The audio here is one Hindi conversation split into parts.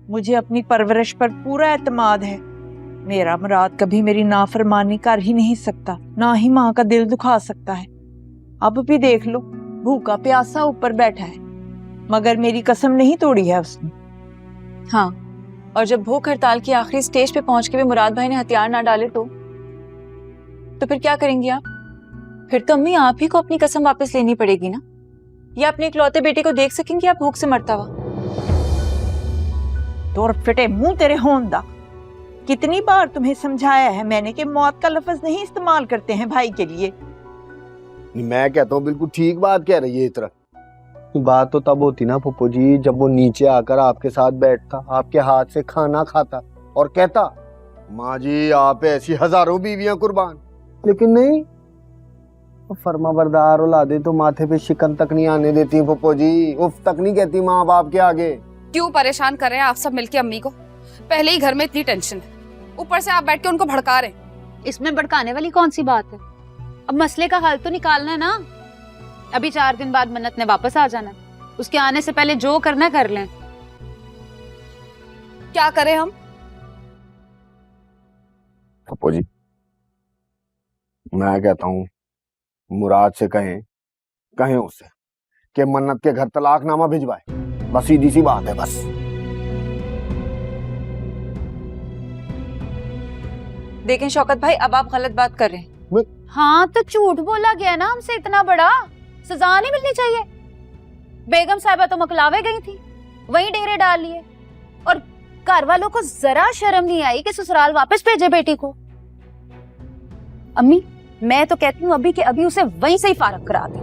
मुझे अपनी परवरिश पर पूरा एतमाद है। मेरा मुराद कभी मेरी नाफरमानी कर ही नहीं सकता, ना ही माँ का दिल दुखा सकता है। अब भी देख लो, भूखा प्यासा ऊपर बैठा है, मगर मेरी कसम नहीं तोड़ी है उसने। हाँ, और जब भूख हड़ताल की आखिरी स्टेज पे पहुंच के भी मुराद भाई ने हथियार ना डाले तो फिर क्या करेंगी आप? फिर तो अम्मी आप ही को अपनी कसम वापस लेनी पड़ेगी ना, या अपने इकलौते बेटे को देख सकेंगी आप भूख से मरता हुआ? तो फिटे मुंह तेरे होंदा, कितनी बार तुम्हें समझाया है मैंने कि मौत का लफ्ज नहीं इस्तेमाल करते हैं भाई के लिए। मैं कहता हूँ बिल्कुल ठीक बात कह रही है इतरा। बात तो तब होती ना पप्पू जी, जब वो नीचे आकर आपके साथ बैठता, आपके हाथ से खाना खाता और कहता माँ जी आप ऐसी हजारों बीवियां कुर्बान। लेकिन नहीं, फर्माबरदार औलादे तो माथे पे शिकन तक नहीं आने देती पप्पू जी, उफ तक नहीं कहती माँ बाप के आगे। क्यों परेशान कर रहे हैं आप सब मिलके अम्मी को? पहले ही घर में इतनी टेंशन है, ऊपर से आप बैठ के उनको भड़का रहे हैं। इसमें भड़काने वाली कौन सी बात है? अब मसले का हल तो निकालना है ना। अभी 4 दिन बाद मन्नत ने वापस आ जाना, उसके आने से पहले जो करना कर लें। क्या करें हम? पप्पू जी मैं कहता हूँ मुराद से कहें उससे कि मन्नत के घर तलाकनामा भिजवाए, बस सीधी सी बात है बस। देखें शौकत भाई, अब आप गलत बात कर रहे हैं। हाँ तो झूठ बोला गया ना हमसे, इतना बड़ा सजा नहीं मिलनी चाहिए। बेगम साहिबा तो मकलावे गई थी, वहीं डेरे डाल लिए, और घर वालों को जरा शर्म नहीं आई कि ससुराल वापस भेजे बेटी को। अम्मी मैं तो कहती हूँ अभी के अभी उसे वहीं से ही फारग करा दे।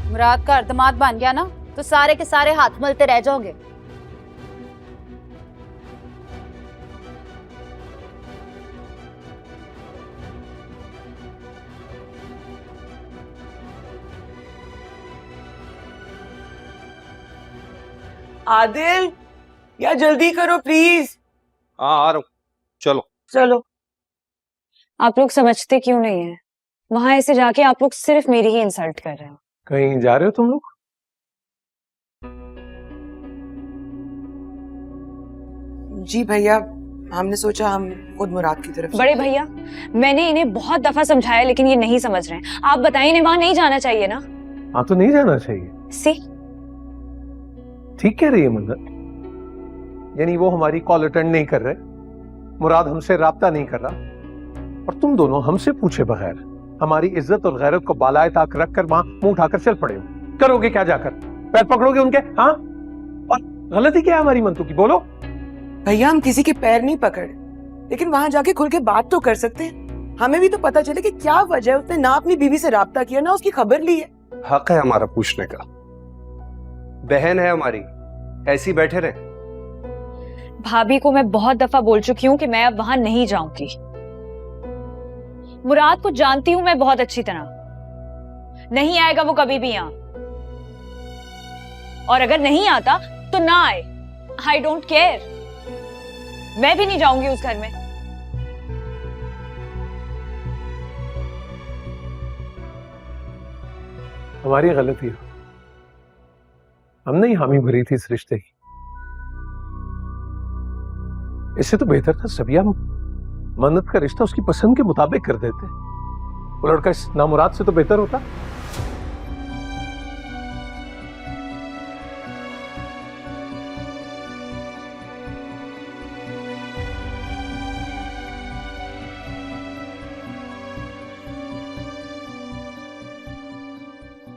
मुराद का अर्दमाद बन गया ना तो सारे के सारे हाथ मलते रह जाओगे। आदिल या जल्दी करो प्लीज। हाँ आ रहा हूँ, चलो चलो। आप लोग समझते क्यों नहीं है? वहां ऐसे जाके आप लोग सिर्फ मेरी ही इंसल्ट कर रहे हो। कहीं जा रहे हो तुम लोग? जी भैया, हमने सोचा हम खुद मुराद की तरफ। बड़े भैया, मैंने इन्हें बहुत दफा समझाया लेकिन ये नहीं समझ रहे हैं। आप बताइए, इन्हें वहां नहीं जाना चाहिए ना? हाँ तो नहीं जाना चाहिए। सी ठीक कह रही है मन्नत, यानी वो हमारी कॉल अटेंड नहीं कर रहे, मुराद हमसे राब्ता नहीं कर रहा, और तुम दोनों हमसे पूछे बगैर हमारी इज्जत और गैरत को बालाए ताक रख कर वहां मुंह उठाकर चल पड़े हो। करोगे क्या जाकर? पैर पकड़ोगे उनके? हाँ, और गलती क्या है हमारी मंतू की, बोलो। भैया हम किसी के पैर नहीं पकड़े, लेकिन वहां जाके खुल के बात तो कर सकते हैं। हमें भी तो पता चले कि क्या वजह है उसने ना अपनी बीवी से राब्ता किया ना उसकी खबर ली है। हक है हमारा पूछने का, बहन है हमारी, ऐसी बैठे रहे। भाभी को मैं बहुत दफा बोल चुकी हूँ कि मैं अब वहां नहीं जाऊंगी। मुराद को जानती हूं मैं बहुत अच्छी तरह, नहीं आएगा वो कभी भी यहां, और अगर नहीं आता तो ना आए, आई डोंट केयर। मैं भी नहीं जाऊंगी उस घर में। हमारी गलती है, हमने ही हामी भरी थी इस रिश्ते की। इससे तो बेहतर था सबिया मन्नत का रिश्ता उसकी पसंद के मुताबिक कर देते, वो लड़का इस नामुराद से तो बेहतर होता।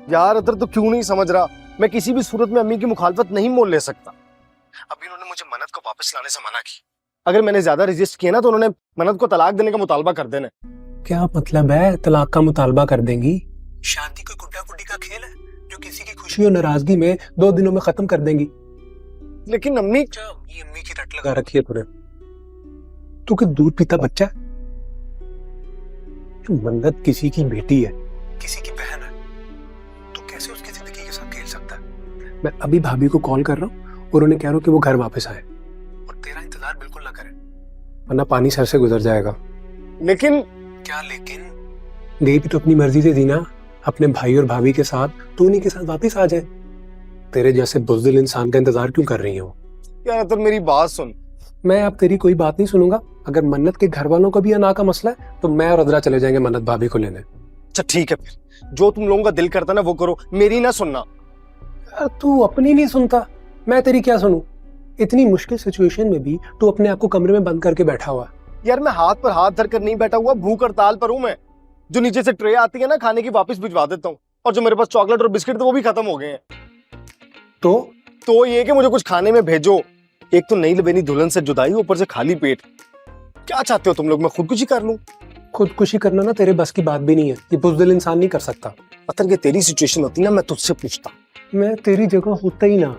यार अतर तो क्यों नहीं समझ रहा, मैं किसी भी सूरत में अम्मी की मुखालफत नहीं मोल ले सकता। अभी उन्होंने मुझे मन्नत को वापस लाने से मना की, अगर मैंने ज्यादा रेजिस्ट किया ना तो उन्होंने मन्नत को तलाक देने का मुतालबा कर देना। क्या मतलब है तलाक का मुतालबा कर देंगी? शादी कोई गुड्डा गुड्डी का खेल है जो किसी की खुशी और नाराजगी में 2 दिनों में खत्म कर देंगी? लेकिन अम्मी, ये अम्मी की रट लगा रखी है तूने। तू कि दूध पीता बच्चा? मन्नत किसी की बेटी है, किसी की बहन है, तो कैसे उसकी जिंदगी के साथ खेल सकता है? मैं अभी भाभी को कॉल कर रहा हूँ और उन्हें कह रहा हूँ कि वो घर वापस आए, और तेरा इंतजार बिल्कुल ना करें, वरना पानी सर से गुजर जाएगा। लेकिन क्या लेकिन? गई भी तो अपनी मर्जी से थी ना, अपने भाई और भाभी के साथ, तो उन्हीं के साथ वापस आ जाए। तेरे जैसे बुज़दिल इंसान का इंतजार क्यों कर रही हो? यार अतर मेरी बात सुन। मैं अब तेरी कोई बात नहीं सुनूंगा। अगर मन्नत के घर वालों को भी अना का मसला है तो मैं और अदरा चले जाएंगे मन्नत भाभी को लेने। अच्छा ठीक है, फिर जो तुम लोगों का दिल करता ना वो करो, मेरी ना सुनना। यार तू अपनी नहीं सुनता, मैं तेरी क्या सुनूं? इतनी मुश्किल सिचुएशन में भी तू अपने आप को कमरे में बंद करके बैठा हुआ। यार मैं हाथ पर हाथ धरकर नहीं बैठा हुआ, भूख हड़ताल पर हूं मैं। जो नीचे से ट्रे आती है ना खाने की, वापस भिजवा देता हूँ। और जो मेरे पास चॉकलेट और बिस्किट थे वो भी खत्म हो गए हैं। तो ये कि मुझे कुछ खाने में भेजो। एक तो नई लबेनी दुल्हन से जुदाई, ऊपर से खाली पेट। क्या चाहते हो तुम लोग, मैं खुदकुशी कर लूं? खुदकुशी करना ना तेरे बस की बात भी नहीं है, ये बुज़दिल इंसान नहीं कर सकता। अतर के तेरी सिचुएशन होती ना, मैं तुझसे पूछता। मैं तेरी जगह होता ही ना।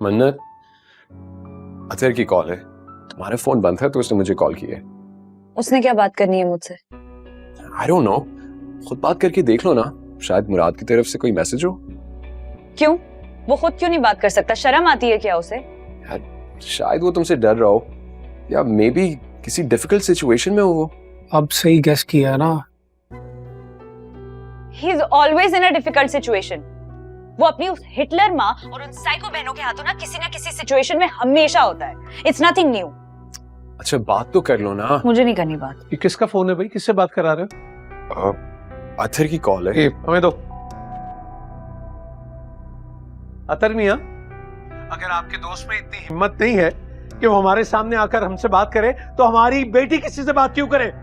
मन्नत, अतर की कॉल है। तुम्हारा फोन बंद है तो उसने मुझे कॉल की है। उसने क्या बात करनी है मुझसे? आई डोंट नो, खुद बात करके देख लो ना, शायद मुराद की तरफ से कोई मैसेज हो। क्यों? वो खुद क्यों नहीं बात कर सकता? शर्म आती है क्या उसे? शायद वो तुमसे डर रहा हो, या मे बी किसी डिफिकल्ट सिचुएशन में हो वो। अब सही गेस किया ना। He is always in a difficult situation. वो अपनी उस हिटलर माँ और उन साइको बहनों के हाथों ना किसी सिचुएशन में हमेशा होता है। It's nothing new. अच्छा बात तो कर लो ना। मुझे नहीं करनी बात। ये किसका फोन है भाई, किससे बात करा रहे हो? अतर की कॉल है। हमें दो। अतर मियां, अगर आपके दोस्त में इतनी हिम्मत नहीं है कि वो हमारे सामने आकर हमसे बात करे, तो हमारी बेटी किसी से बात क्यों करे?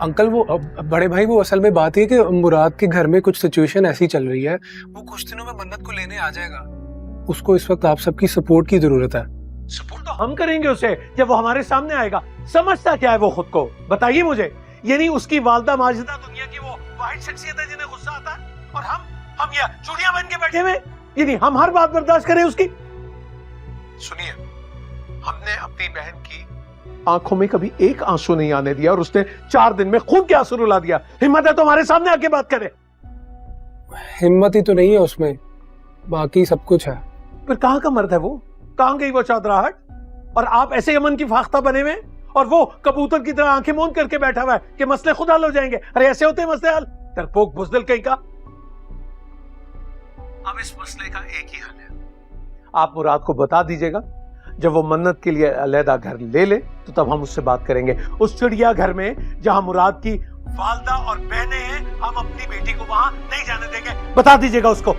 अंकल वो बड़े भाई, वो असल में बात है कि मुराद के घर में कुछ सिचुएशन ऐसी चल रही है, वो कुछ दिनों में मन्नत को लेने आ जाएगा। उसको इस वक्त आप सबकी सपोर्ट की जरूरत है। सपोर्ट तो हम करेंगे उसे जब वो हमारे सामने आएगा। समझता क्या है वो खुद को, बताइए मुझे। ये नहीं उसकी वालदा माजिदा दुनिया की वो वाहिद शख्सियत है जिन्हें गुस्सा आता है, और हम ये चूड़ियां बन के बैठे हुए। ये नहीं हम हर बात बर्दाश्त करें उसकी। सुनिए, हमने अपनी बहन की आंखों में कभी एक आंसू नहीं आने दिया, और उसने 4 दिन में खून के आंसू रुला दिया। हिम्मत है तो हमारे सामने आके बात करे। हिम्मत ही तो नहीं है उसमें, बाकी सब कुछ है। फिर कहां का मर्द है वो? कहां गई वो चादराहट? और आप ऐसे यमन की फाख्ता बने हुए, और वो कबूतर की तरह आंखें मूंद करके बैठा हुआ है कि मसले खुद हल हो जाएंगे। अरे ऐसे होते हैं मसले हल? डरपोक बुज़दिल कहीं का। अब इस मसले का एक ही हल है, आप मुराद को बता दीजिएगा। जब वो मन्नत के लिए अलहदा घर ले ले तो तब हम उससे बात करेंगे। उस चिड़िया घर में जहां मुराद की वालदा और बहनें हैं, हम अपनी बेटी को वहां नहीं जाने देंगे। बता दीजिएगा उसको।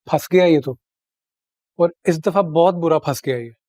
फंस गया ये तो, और इस दफा बहुत बुरा फंस गया ये।